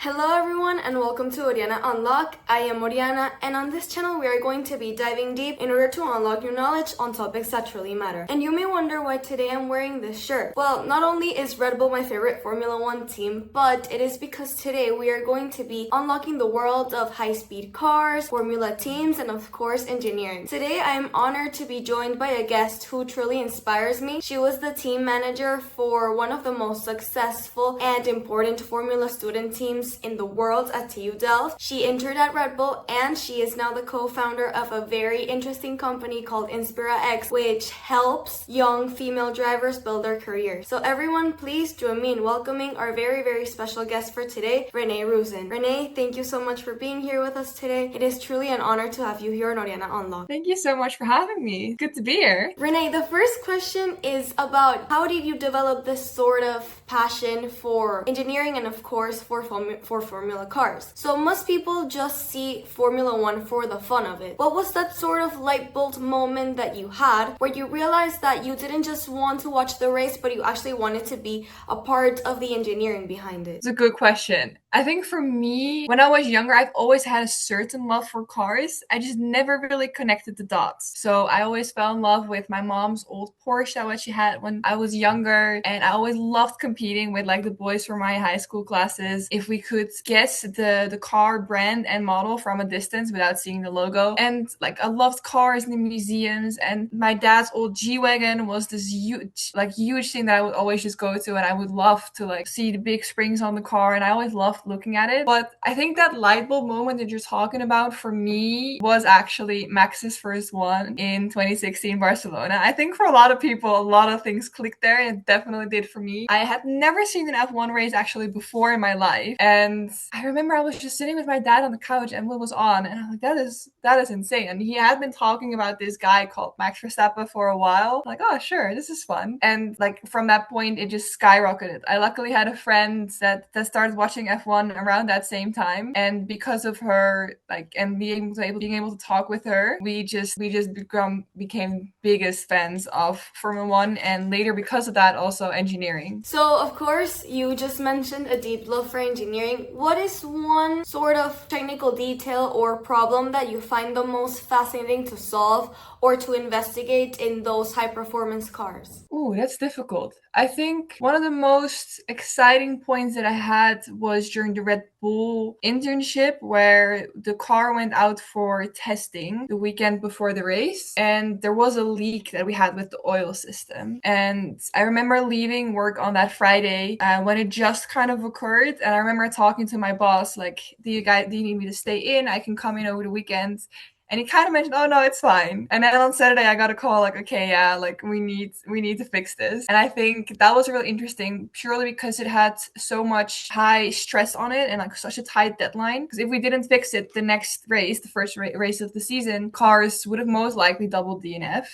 Hello everyone and welcome to Oriana Unlock. I am Oriana and on this channel we are going to be diving deep in order to unlock new knowledge on topics that truly matter. And you may wonder why today I'm wearing this shirt. Well, not only is Red Bull my favorite Formula 1 team, but it is because today we are going to be unlocking the world of high-speed cars, Formula teams, and of course engineering. Today I am honored to be joined by a guest who truly inspires me. She was the team manager for one of the most successful and important Formula student teams in the world at TU Delft. She entered at Red Bull and she is now the co-founder of a very interesting company called Inspira X, which helps young female drivers build their careers. So everyone, please join me in welcoming our very special guest for today, Renee Roozen. Renee, thank you so much for being here with us today. It is truly an honor to have you here on Oriana Unlock. Thank you so much for having me. Good to be here. Renee, the first question is about how did you develop this sort of passion for engineering and of course for Formula cars? So most people just see Formula 1 for the fun of it. What was that sort of light bulb moment that you had where you realized that you didn't just want to watch the race, but you actually wanted to be a part of the engineering behind it? It's a good question. I think for me, when I was younger, I've always had a certain love for cars. I just never really connected the dots. So I always fell in love with my mom's old Porsche that she had when I was younger. And I always loved competing with like the boys from my high school classes. If we could guess the car brand and model from a distance without seeing the logo. And like I loved cars in the museums. And my dad's old G-Wagon was this huge thing that I would always just go to. And I would love to like see the big springs on the car. And I always loved looking at it. But I think that light bulb moment that you're talking about for me was actually Max's first one in 2016 Barcelona. I think for a lot of people, a lot of things clicked there, and it definitely did for me. I had never seen an F1 race actually before in my life. And I remember I was just sitting with my dad on the couch and Will was on, and I'm like, that is insane. And he had been talking about this guy called Max Verstappen for a while. I'm like, oh sure, this is fun. And like from that point, it just skyrocketed. I luckily had a friend that started watching F1 around that same time, and because of her, like, and being able to talk with her, we just became biggest fans of Formula 1, and later because of that also engineering. So of course you just mentioned a deep love for engineering. What is one sort of technical detail or problem that you find the most fascinating to solve or to investigate in those high performance cars? Ooh, that's difficult. I think one of the most exciting points that I had was during the Red Bull internship, where the car went out for testing the weekend before the race, and there was a leak that we had with the oil system. And I remember leaving work on that Friday when it just kind of occurred, and I remember talking to my boss, like, do you need me to stay in? I can come in over the weekend. And he kind of mentioned, oh no, it's fine. And then on Saturday I got a call like, okay, yeah, like we need to fix this. And I think that was really interesting purely because it had so much high stress on it and like such a tight deadline. Because if we didn't fix it, the next race, the first race of the season, cars would have most likely doubled DNF.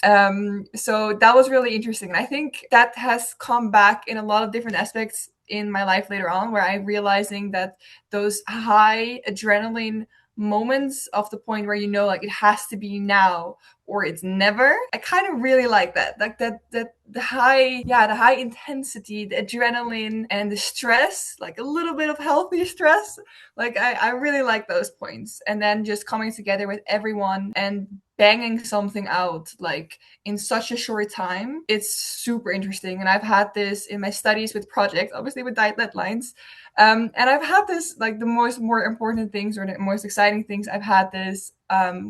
So that was really interesting. And I think that has come back in a lot of different aspects in my life later on, where I'm realizing that those high adrenaline moments of the point where you know like it has to be now or it's never. I kind of really like that. Like the high intensity, the adrenaline and the stress, like a little bit of healthy stress. Like I really like those points. And then just coming together with everyone and banging something out like in such a short time, it's super interesting. And I've had this in my studies with projects, obviously with deadlines. And I've had this like the more important things or the most exciting things. I've had this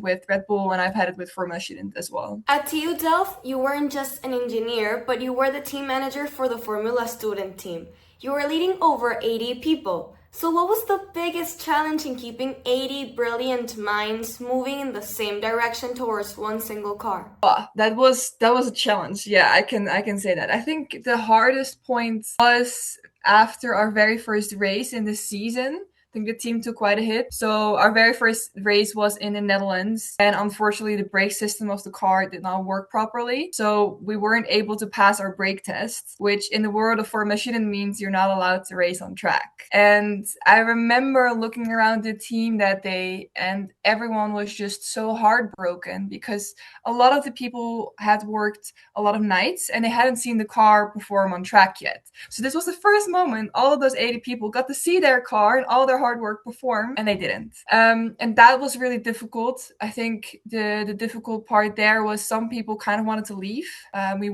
with Red Bull, and I've had it with Formula Student as well. At TU Delft, you weren't just an engineer, but you were the team manager for the Formula Student team. You were leading over 80 people. So what was the biggest challenge in keeping 80 brilliant minds moving in the same direction towards one single car? Oh, that was a challenge. Yeah, I can say that. I think the hardest point was after our very first race in the season. I think the team took quite a hit. So our very first race was in the Netherlands, and unfortunately the brake system of the car did not work properly. So we weren't able to pass our brake tests, which in the world of Formula Student means you're not allowed to race on track. And I remember looking around the team that day, and everyone was just so heartbroken because a lot of the people had worked a lot of nights and they hadn't seen the car perform on track yet. So this was the first moment all of those 80 people got to see their car and all their hard work perform, and they didn't. And that was really difficult. I think the difficult part there was some people kind of wanted to leave. We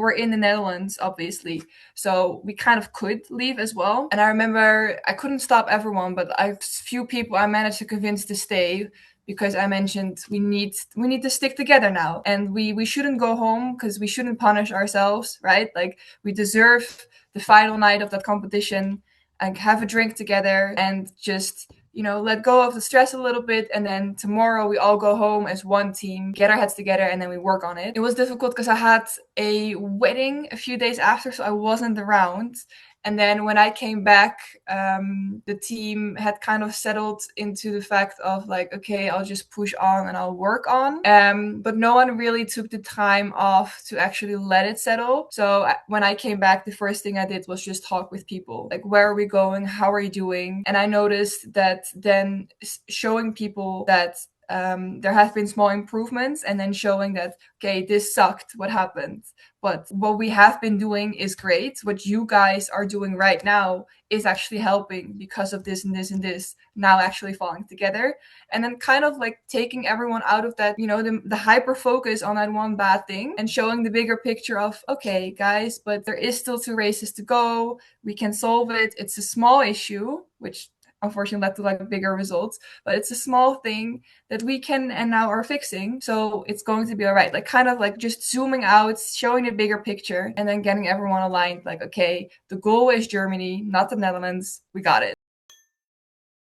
were in the Netherlands, obviously, so we kind of could leave as well. And I remember I couldn't stop everyone, but a few people I managed to convince to stay, because I mentioned we need to stick together now, and we shouldn't go home because we shouldn't punish ourselves, right? Like, we deserve the final night of that competition and have a drink together and just, let go of the stress a little bit. And then tomorrow we all go home as one team, get our heads together, and then we work on it. It was difficult because I had a wedding a few days after, so I wasn't around. And then when I came back, the team had kind of settled into the fact of like, okay, I'll just push on and I'll work on. But no one really took the time off to actually let it settle. So when I came back, the first thing I did was just talk with people. Like, where are we going? How are you doing? And I noticed that then showing people that there have been small improvements, and then showing that, okay, this sucked, what happened? But what we have been doing is great. What you guys are doing right now is actually helping because of this and this and this now actually falling together. And then kind of like taking everyone out of that, the hyper focus on that one bad thing, and showing the bigger picture of, okay, guys, but there is still 2 races to go. We can solve it. It's a small issue, which unfortunately led to like bigger results, but it's a small thing that we can and now are fixing, so it's going to be all right. Like, kind of like just zooming out, showing the bigger picture, and then getting everyone aligned. Like, okay, the goal is Germany, not the Netherlands. We got it.